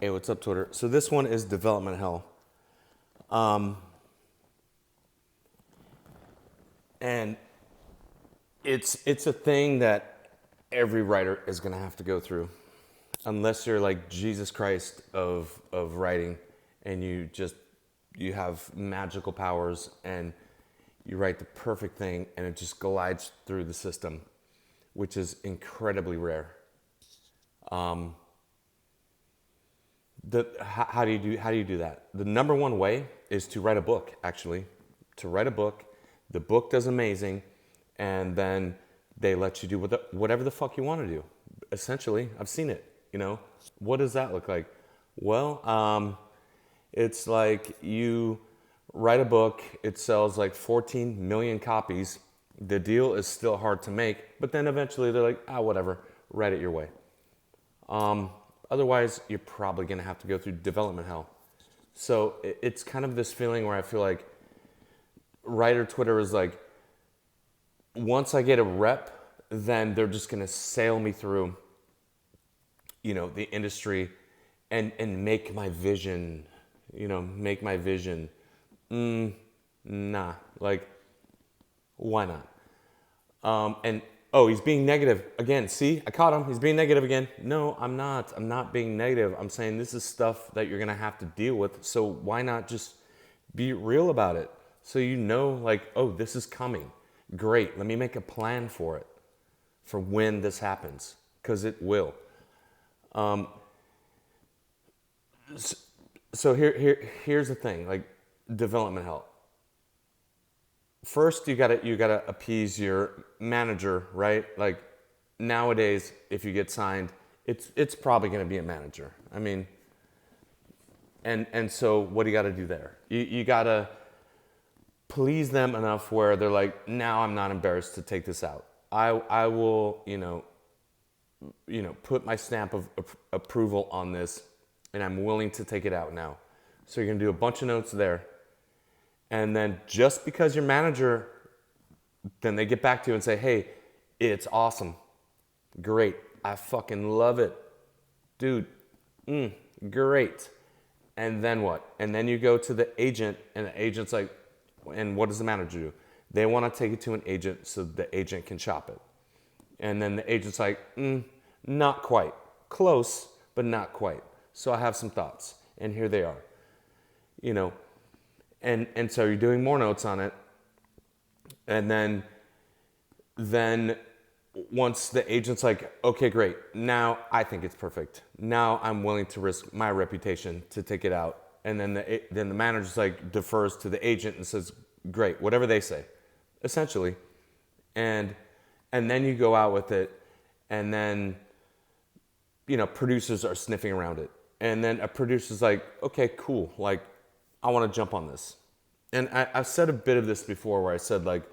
Hey, what's up, Twitter? So this one is development hell. Um, and it's a thing that every writer is gonna have to go through. Unless you're like Jesus Christ of writing and you have magical powers and you write the perfect thing and it just glides through the system, which is incredibly rare. How do you do that? The number one way is to write a book. Actually, to write a book, the book does amazing, and then they let you do whatever the fuck you want to do. Essentially, I've seen it. What does that look like? Well, it's like you write a book. It sells like 14 million copies. The deal is still hard to make, but then eventually they're like, whatever, write it your way. Otherwise, you're probably going to have to go through development hell. So it's kind of this feeling where I feel like writer Twitter is like, once I get a rep, then they're just going to sail me through, the industry and make my vision, nah, like, why not? And he's being negative again. See, I caught him. He's being negative again. No, I'm not. I'm not being negative. I'm saying this is stuff that you're gonna have to deal with. So why not just be real about it? So like, this is coming. Great. Let me make a plan for it, for when this happens, because it will. So here's the thing. Like, development help. First, you gotta appease your manager, right? Like, nowadays, if you get signed, it's probably gonna be a manager. I mean, and so what do you gotta do there? You gotta please them enough where they're like, now I'm not embarrassed to take this out. I will, put my stamp of approval on this, and I'm willing to take it out now. So you're gonna do a bunch of notes there. And then just because your manager, then they get back to you and say, hey, it's awesome. Great. I fucking love it. Dude, great. And then what? And then you go to the agent, and the agent's like, and what does the manager do? They want to take it to an agent so the agent can shop it. And then the agent's like, not quite. Close, but not quite. So I have some thoughts, and here they are. And so you're doing more notes on it. And then once the agent's like, okay, great. Now I think it's perfect. Now I'm willing to risk my reputation to take it out. And then the manager's like defers to the agent and says, great, whatever they say, essentially. And then you go out with it, and then, producers are sniffing around it. And then a producer's like, okay, cool. Like, I want to jump on this. And I've said a bit of this before where I said, like,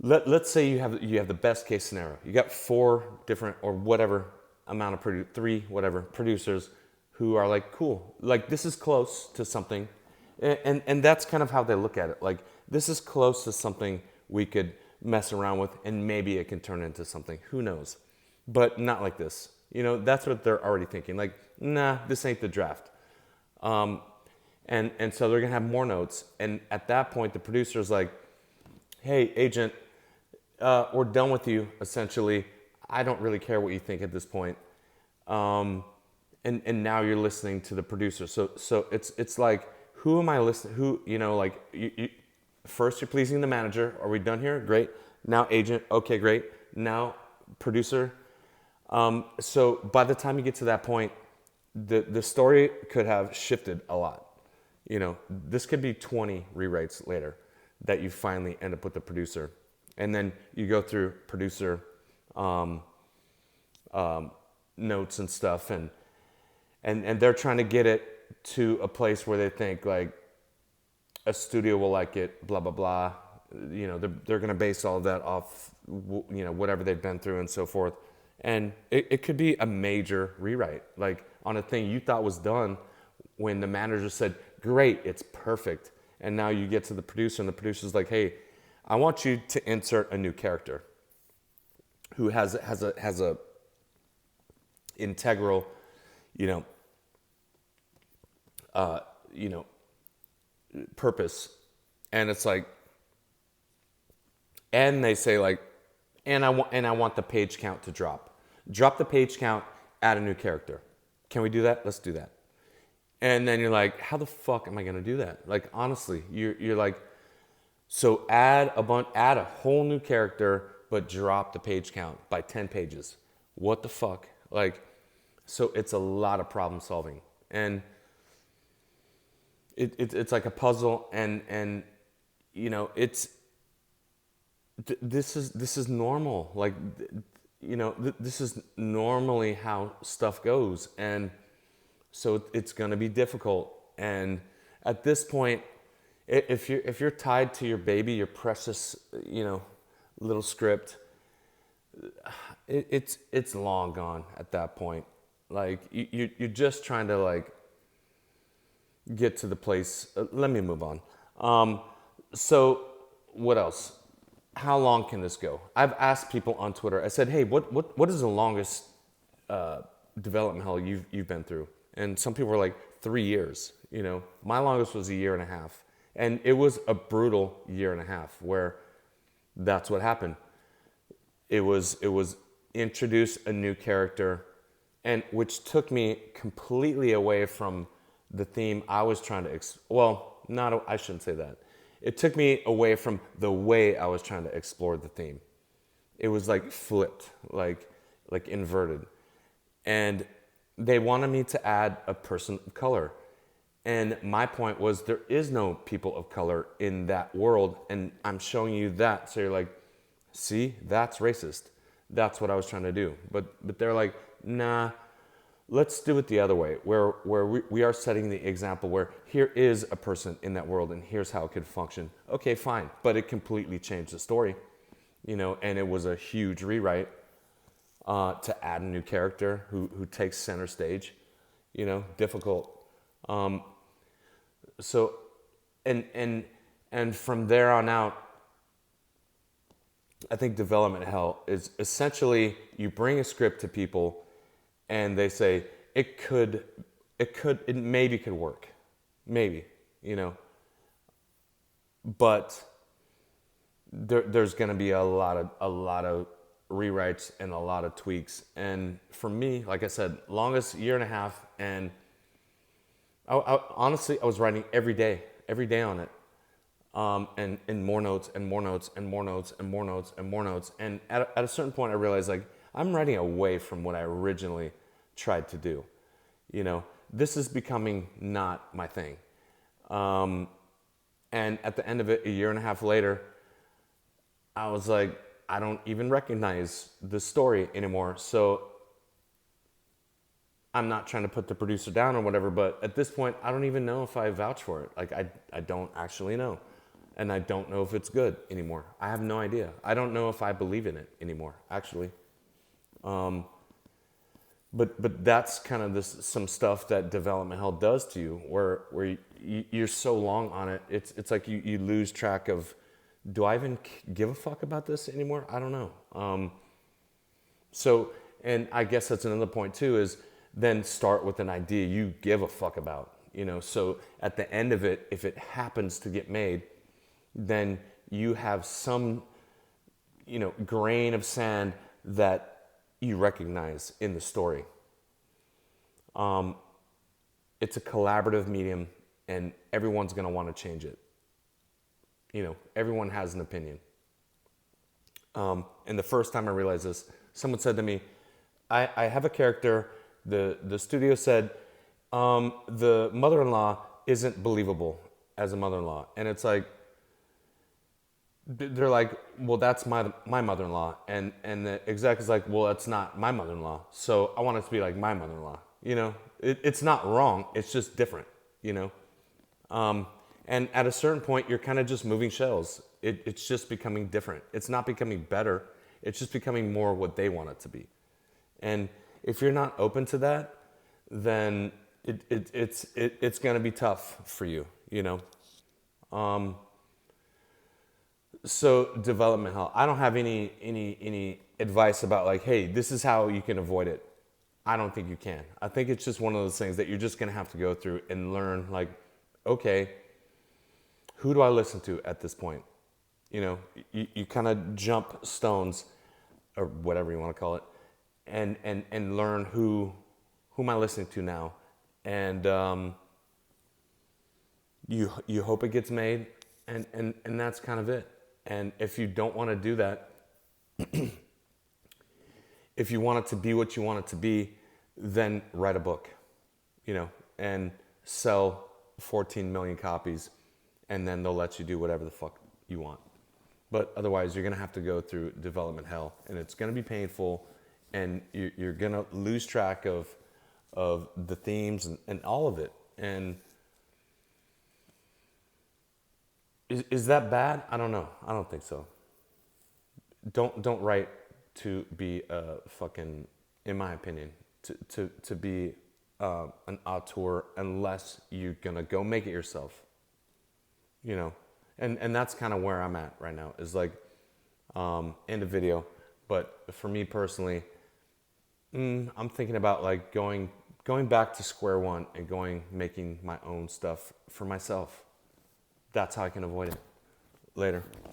let's say you have the best case scenario. You got 4 different or whatever amount of 3 whatever producers who are like, cool, like, this is close to something. And that's kind of how they look at it. Like, this is close to something we could mess around with, and maybe it can turn into something. Who knows? But not like this. That's what they're already thinking. Like, nah, this ain't the draft. And so they're gonna have more notes. And at that point, the producer's like, hey, agent, we're done with you, essentially. I don't really care what you think at this point. And now you're listening to the producer. So it's like, who am I listening? First you're pleasing the manager. Are we done here? Great. Now agent. Okay, great. Now producer. So by the time you get to that point, the story could have shifted a lot. This could be 20 rewrites later that you finally end up with the producer. And then you go through producer notes and stuff, and they're trying to get it to a place where they think, like, a studio will like it, blah, blah, blah. They're going to base all of that off, whatever they've been through and so forth. And it could be a major rewrite, like on a thing you thought was done when the manager said, great, it's perfect. And now you get to the producer, and the producer's like, hey, I want you to insert a new character who has a integral, you know, purpose. And it's like, and they say like, and I want the page count to drop. Drop the page count, add a new character. Can we do that? Let's do that. And then you're like, how the fuck am I gonna do that? Like honestly, you're like, so add a whole new character, but drop the page count by 10 pages. What the fuck? Like, so it's a lot of problem solving, and it's like a puzzle, and you know, this is normal. Like, you know, this is normally how stuff goes, and so it's gonna be difficult. And at this point, if you're tied to your baby, your precious, you know, little script, it's long gone at that point. Like you're just trying to like get to the place. Let me move on. So what else? How long can this go? I've asked people on Twitter. I said, hey, what is the longest development hell you've been through? And some people were like 3 years. You know, my longest was 1.5 years. And it was a brutal 1.5 years where that's what happened. It was introduce a new character, and which took me completely away from the theme I was trying to I shouldn't say that. It took me away from the way I was trying to explore the theme. It was like flipped, like inverted. And they wanted me to add a person of color. And my point was, there is no people of color in that world, and I'm showing you that. So you're like, see, that's racist. That's what I was trying to do. But they're like, nah, let's do it the other way, where we are setting the example where here is a person in that world and here's how it could function. Okay, fine. But it completely changed the story, you know, and it was a huge rewrite to add a new character who takes center stage, you know, difficult. So, and from there on out, I think development hell is essentially you bring a script to people and they say it maybe could work, maybe, you know, but there's going to be a lot of rewrites and a lot of tweaks. And for me, like I said, longest 1.5 years, and honestly, I was writing every day on it. And more notes and more notes and more notes and more notes and more notes. And at a certain point, I realized like I'm writing away from what I originally tried to do. You know, this is becoming not my thing. And at the end of it, 1.5 years later, I was like, I don't even recognize the story anymore. So I'm not trying to put the producer down or whatever, but at this point, I don't even know if I vouch for it. Like, I don't actually know. And I don't know if it's good anymore. I have no idea. I don't know if I believe in it anymore, actually. But that's kind of some stuff that development hell does to you, where you're so long on it. It's like you lose track of, do I even give a fuck about this anymore? I don't know. So, and I guess that's another point too, is then start with an idea you give a fuck about, you know. So at the end of it, if it happens to get made, then you have some, you know, grain of sand that you recognize in the story. It's a collaborative medium, and everyone's going to want to change it. You know, everyone has an opinion. And the first time I realized this, someone said to me, I have a character, the studio said, the mother-in-law isn't believable as a mother-in-law. And it's like, they're like, well, that's my mother-in-law. And the exec is like, well, that's not my mother-in-law. So I want it to be like my mother-in-law. You know, it's not wrong. It's just different, you know. And at a certain point, you're kind of just moving shells. It's just becoming different. It's not becoming better. It's just becoming more what they want it to be. And if you're not open to that, then it's going to be tough for you, you know. So development hell. I don't have any advice about like, hey, this is how you can avoid it. I don't think you can. I think it's just one of those things that you're just gonna have to go through and learn, like, okay, who do I listen to at this point? You know, you kind of jump stones or whatever you want to call it, and learn who am I listening to now, and you hope it gets made, and that's kind of it. And if you don't want to do that, if you want it to be what you want it to be, then write a book, you know, and sell 14 million copies, and then they'll let you do whatever the fuck you want. But otherwise, you're gonna have to go through development hell, and it's gonna be painful, and you're gonna lose track of the themes and all of it. And is that bad? I don't know. I don't think so. Don't write to be a fucking, in my opinion, to be an auteur unless you're gonna go make it yourself. You know, and that's kind of where I'm at right now, is like in the video. But for me personally, I'm thinking about like going back to square one and making my own stuff for myself. That's how I can avoid it later.